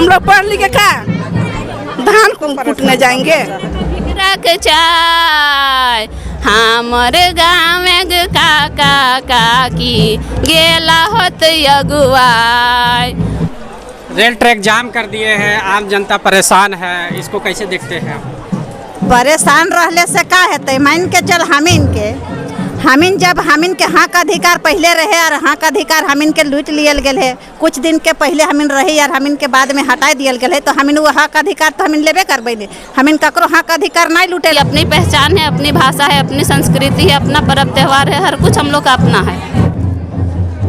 हम लोग पढ़ लिख का धान कुटने जाएंगे। चाय हमारे गाँव में काका काकी गेला होत अगुआई। रेल ट्रैक जाम कर दिए हैं, आम जनता परेशान है, इसको कैसे देखते हैं? परेशान रहले से का हेतै, मान के चल हमीन जब हमीन के हक अधिकार पहले रहे और हक अधिकार हमीन के लूट लियल गेल है। कुछ दिन के पहले हमीन रही और हमीन के बाद में हटा दियल गेल है, तो हमीन वो हक अधिकार तो हमीन लेबे करबे नहीं। हमीन ककरो हक अधिकार नहीं लूटे। अपनी पहचान है, अपनी भाषा है, अपनी संस्कृति है, अपना पर्व त्यौहार है, हर कुछ हम लोग का अपना है।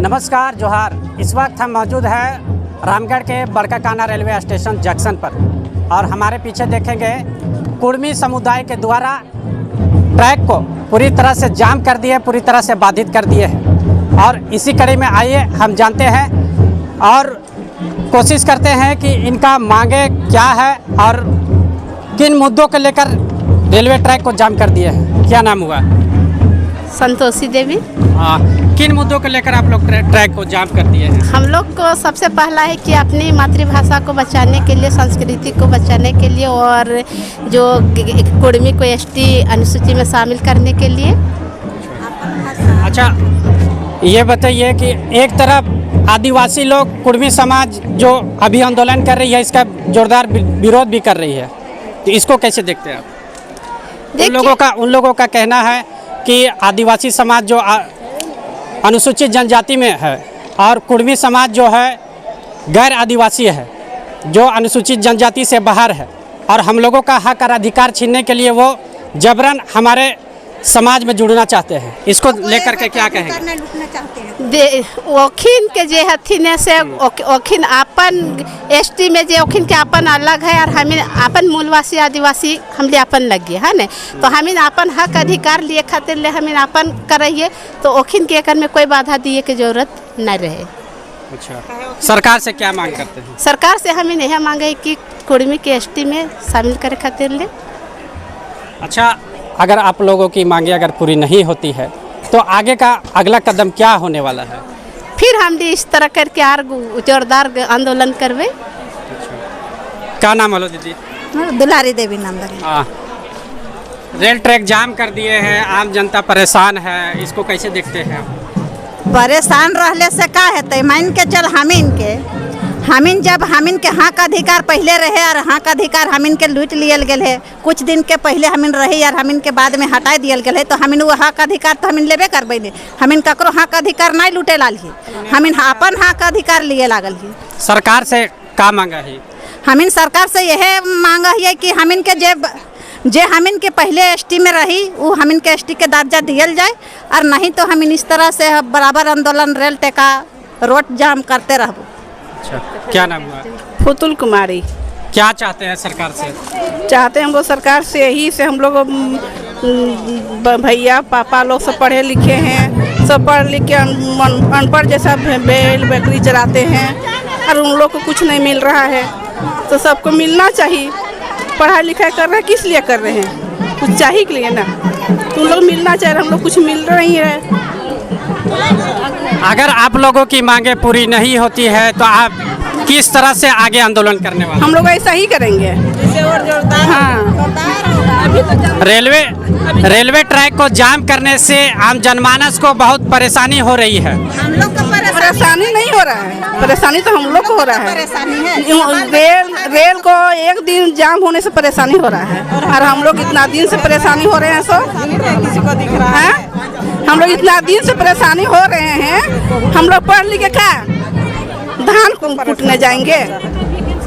नमस्कार, जोहार। इस वक्त हम मौजूद हैं रामगढ़ के बड़का काना रेलवे स्टेशन जंक्शन पर और हमारे पीछे देखेंगे कुर्मी समुदाय के द्वारा ट्रैक को पूरी तरह से जाम कर दिए, पूरी तरह से बाधित कर दिए हैं। और इसी कड़ी में आइए हम जानते हैं और कोशिश करते हैं कि इनका मांगे क्या है और किन मुद्दों को लेकर रेलवे ट्रैक को जाम कर दिए हैं। क्या नाम हुआ? संतोषी देवी। हाँ, किन मुद्दों को लेकर आप लोग ट्रैक को जाम कर दिए हैं? हम लोग को सबसे पहला है कि अपनी मातृभाषा को बचाने के लिए, संस्कृति को बचाने के लिए और जो कुर्मी को एसटी अनुसूची में शामिल करने के लिए। अच्छा, ये बताइए कि एक तरफ आदिवासी लोग, कुर्मी समाज जो अभी आंदोलन कर रही है, इसका जोरदार विरोध भी कर रही है, तो इसको कैसे देखते हैं आप? उन लोगों का कहना है कि आदिवासी समाज जो अनुसूचित जनजाति में है और कुर्मी समाज जो है गैर आदिवासी है, जो अनुसूचित जनजाति से बाहर है, और हम लोगों का हक और अधिकार छीनने के लिए वो जबरन हमारे समाज में जुड़ना चाहते हैं। इसको लेकर के क्या कहेंगे? ओखिन के जे हथिन से ओखिन अपन एसटी में जे ओखिन के अपन अलग है और हमें अपन मूलवासी आदिवासी हमले अपन लगे है ना, तो हमें अपन हक अधिकार लिए खातिर ले हमें अपन करिए, तो ओखिन के एकर में कोई बाधा दिए की जरूरत न रहे। अच्छा, सरकार से क्या मांग करते हैं? सरकार से हमें यह मांगे कि कुर्मी के एसटी में शामिल करे खातिर ले। अच्छा, अगर आप लोगों की मांगे अगर पूरी नहीं होती है तो आगे का अगला कदम क्या होने वाला है? फिर हम भी इस तरह करके और जोरदार आंदोलन करवे। क्या नाम है दीदी? दुलारी देवी नाम है। हाँ, रेल ट्रैक जाम कर दिए हैं, आम जनता परेशान है, इसको कैसे देखते हैं? परेशान रहले से का हेतै, मान के चल हमीन जब हमीन के हक अधिकार पहले रहे और हक अधिकार हमीन के लूट लियल गेल है। कुछ दिन के पहले हमीन रही और हमीन के बाद में हटा दियल गेल है, तो हमीन वो हक अधिकार तो हमीन लेबे करबे नहीं। हमीन ककरो हक अधिकार नहीं लूटे लाल ही, हमीन अपन हक अधिकार लिए लागल ही। सरकार से का मांगा है? हमीन सरकार से यह मांगा है कि हमीन के जे हमीन के पहले एसटी में रही वो हमीन के एसटी के दर्जा दियल जाए, और नहीं तो हमीन इस तरह से बराबर आंदोलन रेल टेका रोड जाम करते रहबो। अच्छा, क्या नाम हुआ? पुतुल कुमारी। क्या चाहते हैं सरकार से? चाहते हैं हम लोग सरकार से यही से, हम लोग भैया पापा लोग सब पढ़े लिखे हैं, सब पढ़ लिख के अनपढ़ जैसा बैल बकरी चराते हैं और उन लोग को कुछ नहीं मिल रहा है, तो सबको मिलना चाहिए। पढ़ाई लिखाई कर रहे हैं किस लिए कर रहे हैं? कुछ चाहिए के लिए ना, तो उन लोग मिलना चाहिए, हम लोग कुछ मिल नहीं है। अगर आप लोगों की मांगे पूरी नहीं होती है तो आप किस तरह से आगे आंदोलन करने वाले? हम लोग ऐसा ही करेंगे। हाँ, रेलवे ट्रैक को जाम करने से आम जनमानस को बहुत परेशानी हो रही है। हम लोग को परेशानी नहीं हो रहा है, परेशानी तो हम लोग को हो रहा है। रेल को एक दिन जाम होने से परेशानी हो रहा है और हम लोग इतना दिन से परेशानी हो रहे हैं। सो किसी को दिख रहा है? हम लोग इतना दिन से परेशानी हो रहे हैं। हम लोग पढ़ लिख का धान कुटने जाएंगे,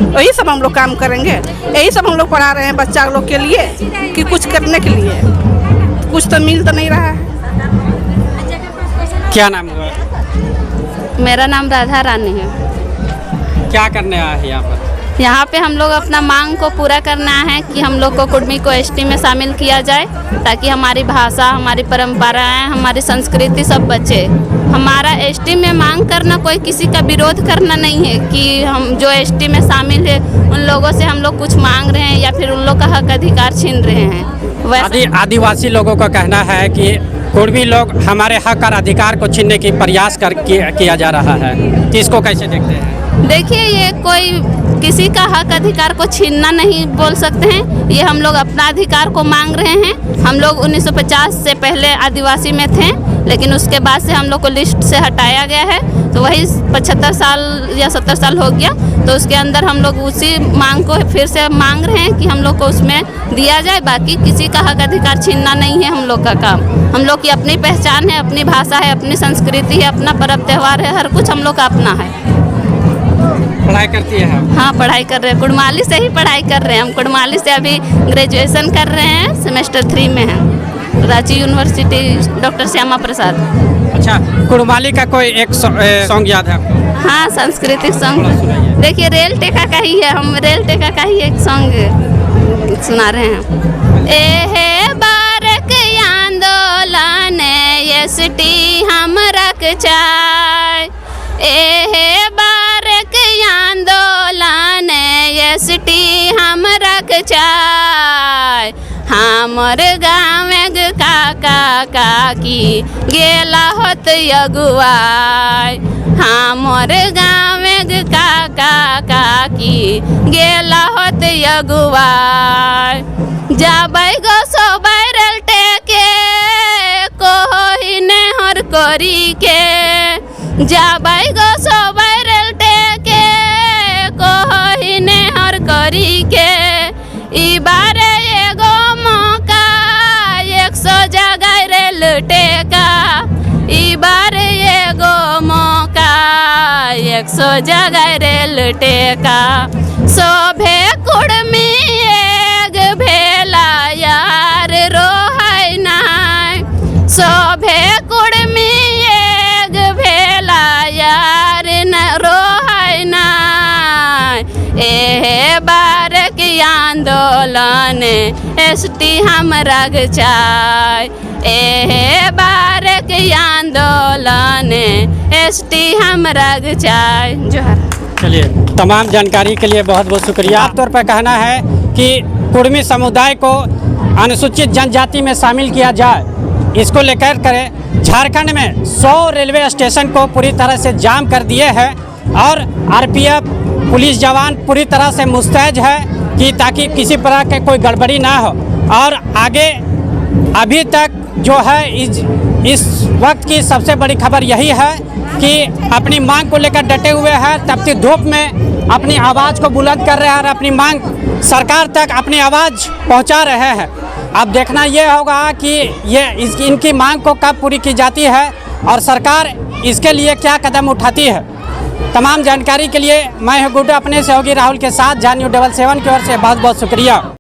वही सब हम लोग काम करेंगे। यही सब हम लोग पढ़ा रहे हैं बच्चा लोग के लिए कि कुछ करने के लिए, कुछ तो मिल तो नहीं रहा है। क्या नाम हुआ? मेरा नाम राधा रानी है। क्या करने आए हैं यहाँ पर? यहाँ पे हम लोग अपना मांग को पूरा करना है कि हम लोग को कुर्मी को एसटी में शामिल किया जाए, ताकि हमारी भाषा, हमारी परंपराएं, हमारी संस्कृति सब बचे। हमारा एसटी में मांग करना कोई किसी का विरोध करना नहीं है कि हम जो एसटी में शामिल है उन लोगों से हम लोग कुछ मांग रहे हैं या फिर उन लोग का हक अधिकार छीन रहे हैं। आदिवासी लोगों का कहना है कि कुर्मी लोग हमारे हक और अधिकार को छीनने की प्रयास किया जा रहा है, तो इसको कैसे देखते हैं? देखिए, ये कोई किसी का हक अधिकार को छीनना नहीं बोल सकते हैं। ये हम लोग अपना अधिकार को मांग रहे हैं। हम लोग 1950 से पहले आदिवासी में थे, लेकिन उसके बाद से हम लोग को लिस्ट से हटाया गया है, तो वही 75 साल या 70 साल हो गया। तो उसके अंदर हम लोग उसी मांग को फिर से मांग रहे हैं कि हम लोग को उसमें दिया जाए। बाकी किसी का हक अधिकार छीनना नहीं है हम लोग का काम। हम लोग की अपनी पहचान है, अपनी भाषा है, अपनी संस्कृति है, अपना पर्व त्यौहार है, हर कुछ हम लोग का अपना है। पढ़ाई करती है? हाँ, पढ़ाई कर रहे हैं, कुड़माली से ही पढ़ाई कर रहे हैं। हम कुड़माली से अभी ग्रेजुएशन कर रहे हैं, सेमेस्टर 3 में हैं, रांची यूनिवर्सिटी, डॉक्टर श्यामा प्रसाद। अच्छा, कुड़माली का कोई एक सॉन्ग याद है? हाँ, सांस्कृतिक सॉन्ग देखिए, रेल टेका का ही है, हम रेल टेका का ही एक सॉन्ग सुना रहे हैं। एहे बारक आंदोलन एसटी हम रख चाय, एहे बारक आंदोलन एसटी हम रख चाय, हमर गाँव काका काकी गेला होत अगुआई, हमर गाँव काका काकी गेला होत अगुआई, जाबै गो सोबै रेल टेके कोही नेहर करी के, जाबै गो सोबै रेल टेके कोही नेहर करी के, ई बारे एगो मौका 100 जगह रेल टेका, ई बारे एगो मौका 100 जगह रेल टेका, सोभे कुड़मी एग भेला यार रोहै नाय, सोभे कुड़मी एग भेला यार न रोहै नाय, एहे बारक आंदोलन एसटी हम रख चाय, एहे बारक आंदोलन एसटी हम रख चाय। जोहार। चलिए, तमाम जानकारी के लिए बहुत बहुत शुक्रिया। आप तौर पर कहना है कि कुड़मी समुदाय को अनुसूचित जनजाति में शामिल किया जाए, इसको लेकर करें झारखंड में 100 रेलवे स्टेशन को पूरी तरह से जाम कर दिए हैं और आरपीएफ पुलिस जवान पूरी तरह से मुस्तैद है कि ताकि किसी तरह के कोई गड़बड़ी ना हो। और आगे अभी तक जो है इस वक्त की सबसे बड़ी खबर यही है कि अपनी मांग को लेकर डटे हुए हैं, तपती धूप में अपनी आवाज़ को बुलंद कर रहे हैं और अपनी मांग सरकार तक अपनी आवाज़ पहुंचा रहे हैं। अब देखना ये होगा कि इनकी मांग को कब पूरी की जाती है और सरकार इसके लिए क्या कदम उठाती है। तमाम जानकारी के लिए मैं हूं गुड्डू, अपने सहयोगी राहुल के साथ, जान न्यूज़ 77 की ओर से बहुत बहुत शुक्रिया।